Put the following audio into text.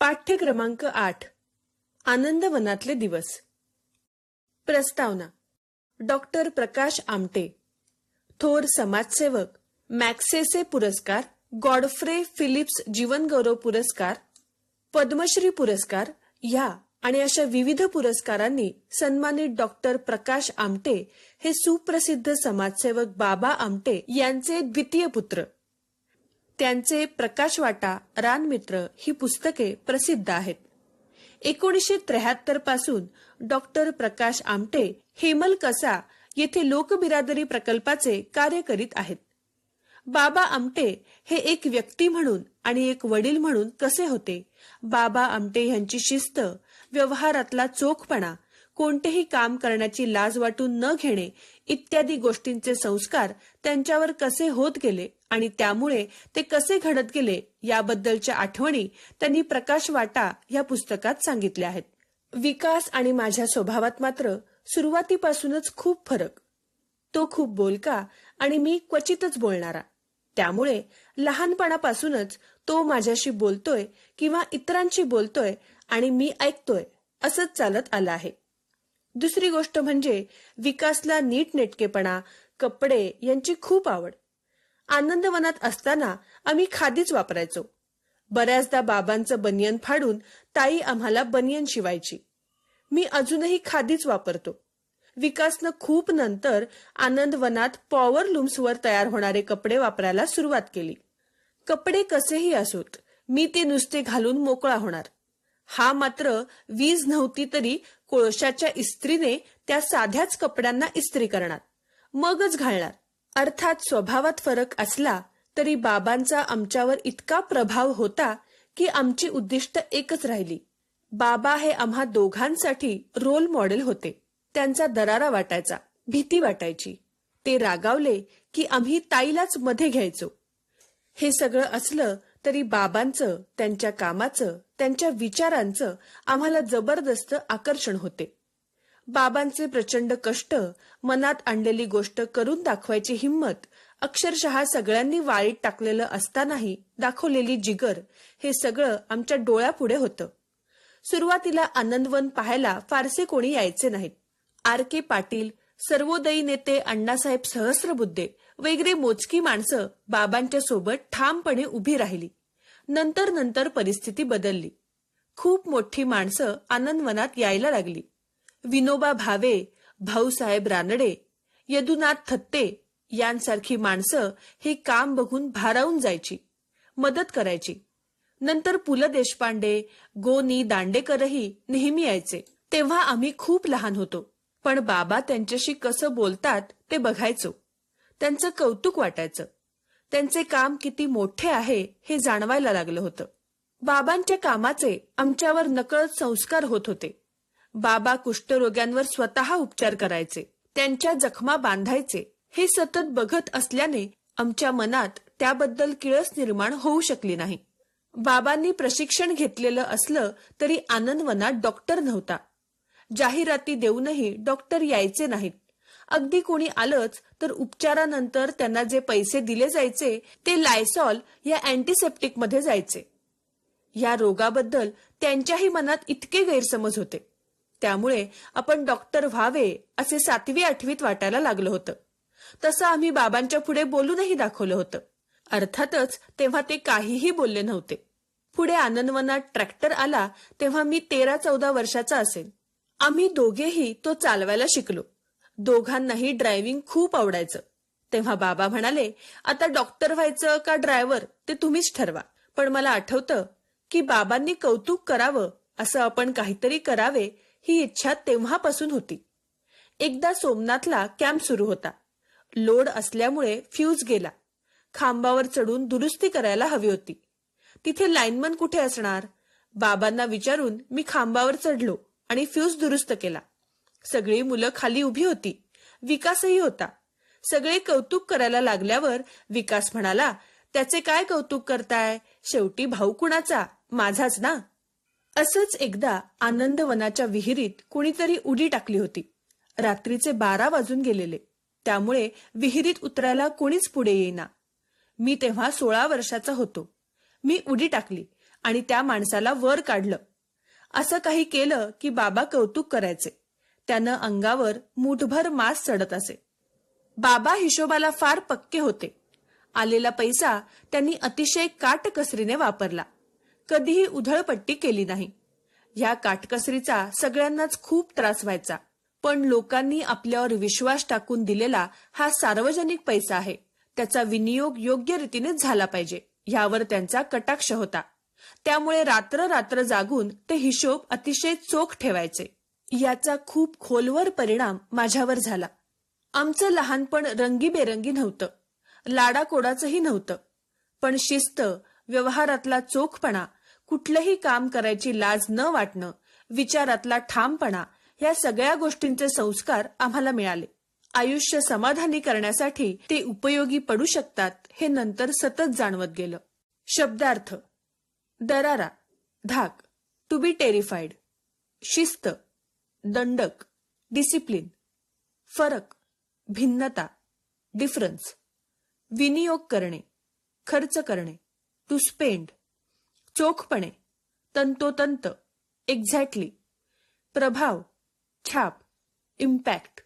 पाठ्य क्रमांक 8 आनंदवनातले दिवस. प्रस्तावना. डॉक्टर प्रकाश आमटे, थोर समाजसेवक, मॅक्सेसे पुरस्कार, गॉडफ्रे फिलिप्स जीवनगौरव पुरस्कार, पद्मश्री पुरस्कार ह्या आणि अशा विविध पुरस्कारांनी सन्मानित डॉक्टर प्रकाश आमटे हे सुप्रसिद्ध समाजसेवक बाबा आमटे यांचे द्वितीय पुत्र. त्यांचे प्रकाशवाटा, रानमित्र ही पुस्तके प्रसिद्ध आहेत. 1973 पासून डॉक्टर प्रकाश आमटे हेमलकसा येथे लोकबिरादरी प्रकल्पाचे कार्य करीत आहेत. बाबा आमटे हे एक व्यक्ती म्हणून आणि एक वडील म्हणून कसे होते, बाबा आमटे यांची शिस्त, व्यवहारातला चोखपणा, कोणतेही काम करण्याची लाज वाटून न घेणे इत्यादी गोष्टींचे संस्कार त्यांच्यावर कसे होत गेले आणि त्यामुळे ते कसे घडत गेले याबद्दलच्या आठवणी त्यांनी प्रकाशवाटा या पुस्तकात सांगितल्या आहेत. विकास आणि माझ्या स्वभावात मात्र सुरुवातीपासूनच खूप फरक. तो खूप बोलका आणि मी क्वचितच बोलणारा. त्यामुळे लहानपणापासूनच तो माझ्याशी बोलतोय किंवा इतरांशी बोलतोय आणि मी ऐकतोय असंच चालत आलं आहे. दुसरी गोष्ट म्हणजे विकासला नीटनेटकेपणा, कपडे यांची खूप आवड. आनंदवनात असताना आम्ही खादीच वापरायचो. बऱ्याचदा बाबांचं बनियन फाडून ताई आम्हाला बनियन शिवायची. मी अजूनही खादीच वापरतो. विकासनं खूप नंतर आनंदवनात पॉवर लूम्सवर तयार होणारे कपडे वापरायला सुरुवात केली. कपडे कसेही असोत, मी ते नुसते घालून मोकळा होणार. हा मात्र वीज नव्हती तरी कोळशाच्या इस्त्रीने त्या साध्याच कपड्यांना इस्त्री करणार, मगच घालणार. अर्थात स्वभावात फरक असला तरी बाबांचा आमच्यावर इतका प्रभाव होता की आमची उद्दिष्ट एकच राहिली. बाबा हे आम्हा दोघांसाठी रोल मॉडेल होते. त्यांचा दरारा वाटायचा, भीती वाटायची. ते रागावले की आम्ही ताईलाच मध्ये घ्यायचो. हे सगळं असलं तरी बाबांचं, त्यांच्या कामाचं, त्यांच्या विचारांचं आम्हाला जबरदस्त आकर्षण होते. बाबांचे प्रचंड कष्ट, मनात आणलेली गोष्ट करून दाखवायची हिंमत, अक्षरशः सगळ्यांनी वाळीत टाकलेलं असतानाही दाखवलेली जिगर, हे सगळं आमच्या डोळ्यापुढे होतं. सुरुवातीला आनंदवन पाहायला फारसे कोणी यायचे नाहीत. R.K. पाटील, सर्वोदयी नेते अण्णासाहेब सहस्रबुद्धे वगैरे मोजकी माणसं बाबांच्या सोबत ठामपणे उभी राहिली. नंतर परिस्थिती बदलली. खूप मोठी माणसं आनंदवनात यायला लागली. विनोबा भावे, भाऊसाहेब रानडे, यदुनाथ थत्ते यांसारखी माणसं हे काम बघून भारावून जायची, मदत करायची. नंतर पु ल देशपांडे, गो. नि. दांडेकरही नेहमी यायचे. तेव्हा आम्ही खूप लहान होतो, पण बाबा त्यांच्याशी कसं बोलतात ते बघायचो. त्यांचं कौतुक वाटायचं. त्यांचे काम किती मोठे आहे हे जाणवायला लागलं होतं. बाबांच्या कामाचे आमच्यावर नकळत संस्कार होत होते. बाबा कुष्ठरोग्यांवर स्वतः उपचार करायचे, त्यांच्या जखमा बांधायचे. हे सतत बघत असल्याने आमच्या मनात त्याबद्दल किळस निर्माण होऊ शकली नाही. बाबांनी प्रशिक्षण घेतलेलं असलं तरी आनंदवनात डॉक्टर नव्हता. जाहिराती देऊनही डॉक्टर यायचे नाहीत. अगदी कोणी आलंच तर उपचारानंतर त्यांना जे पैसे दिले जायचे ते लायसॉल या अँटीसेप्टिक मध्ये जायचे. या रोगाबद्दल त्यांच्याही मनात इतके गैरसमज होते. त्यामुळे आपण डॉक्टर व्हावे असे 7वी-8वीत वाटायला लागलं होतं. तसं आम्ही बाबांच्या पुढे बोलूनही दाखवलं होतं. अर्थातच तेव्हा ते काहीही बोलले नव्हते. पुढे आनंदवनात ट्रॅक्टर आला तेव्हा मी 13-14 वर्षाचा असेल. आम्ही दोघेही तो चालवायला शिकलो. दोघांनाही ड्रायव्हिंग खूप आवडायचं. तेव्हा बाबा म्हणाले, आता डॉक्टर व्हायचं का ड्रायव्हर ते तुम्हीच ठरवा. पण मला आठवतं की बाबांनी कौतुक करावं, असं आपण काहीतरी करावे ही इच्छा तेव्हापासून होती. एकदा सोमनाथला कॅम्प सुरू होता. लोड असल्यामुळे फ्यूज गेला. खांबावर चढून दुरुस्ती करायला हवी होती. तिथे लाईनमन कुठे असणार? बाबांना विचारून मी खांबावर चढलो आणि फ्यूज दुरुस्त केला. सगळी मुलं खाली उभी होती. विकासही होता. सगळे कौतुक करायला लागल्यावर विकास म्हणाला, त्याचे काय कौतुक करताय? शेवटी भाऊ कुणाचा? माझाच ना. असंच एकदा आनंदवनाच्या विहिरीत कुणीतरी उडी टाकली होती. रात्रीचे 12 वाजून गेलेले. त्यामुळे विहिरीत उतरायला कोणीच पुढे येईना. मी तेव्हा 16 वर्षाचा होतो. मी उडी टाकली आणि त्या माणसाला वर काढलं. असं काही केलं की बाबा कौतुक करायचे. त्यानं अंगावर मुठभर मांस चढत असे. बाबा हिशोबाला फार पक्के होते. आलेला पैसा त्यांनी अतिशय काटकसरीने वापरला. कधीही उधळपट्टी केली नाही. ह्या काटकसरीचा सगळ्यांनाच खूप त्रास व्हायचा. पण लोकांनी आपल्यावर विश्वास टाकून दिलेला हा सार्वजनिक पैसा आहे, त्याचा विनियोग योग्य रीतीनेच झाला पाहिजे ह्यावर त्यांचा कटाक्ष होता. त्यामुळे रात्र रात्र जागून ते हिशोब अतिशय चोख ठेवायचे. याचा खूप खोलवर परिणाम माझ्यावर झाला. आमचं लहानपण रंगीबेरंगी नव्हतं, लाडाकोडाचंही नव्हतं. पण शिस्त, व्यवहारातला चोखपणा, कुठलंही काम करायची लाज न वाटणं, विचारातला ठामपणा, या सगळ्या गोष्टींचे संस्कार आम्हाला मिळाले. आयुष्य समाधानी करण्यासाठी ते उपयोगी पडू शकतात हे नंतर सतत जाणवत गेलं. शब्दार्थ: दरारा, धाक, टू बी टेरिफाईड. शिस्त, दंडक, डिसिप्लिन. फरक, भिन्नता, डिफरन्स. विनियोग करणे, खर्च करणे, टू स्पेंड. चोखपणे, तंतोतंत, एक्झॅक्टली. प्रभाव, छाप, इम्पॅक्ट.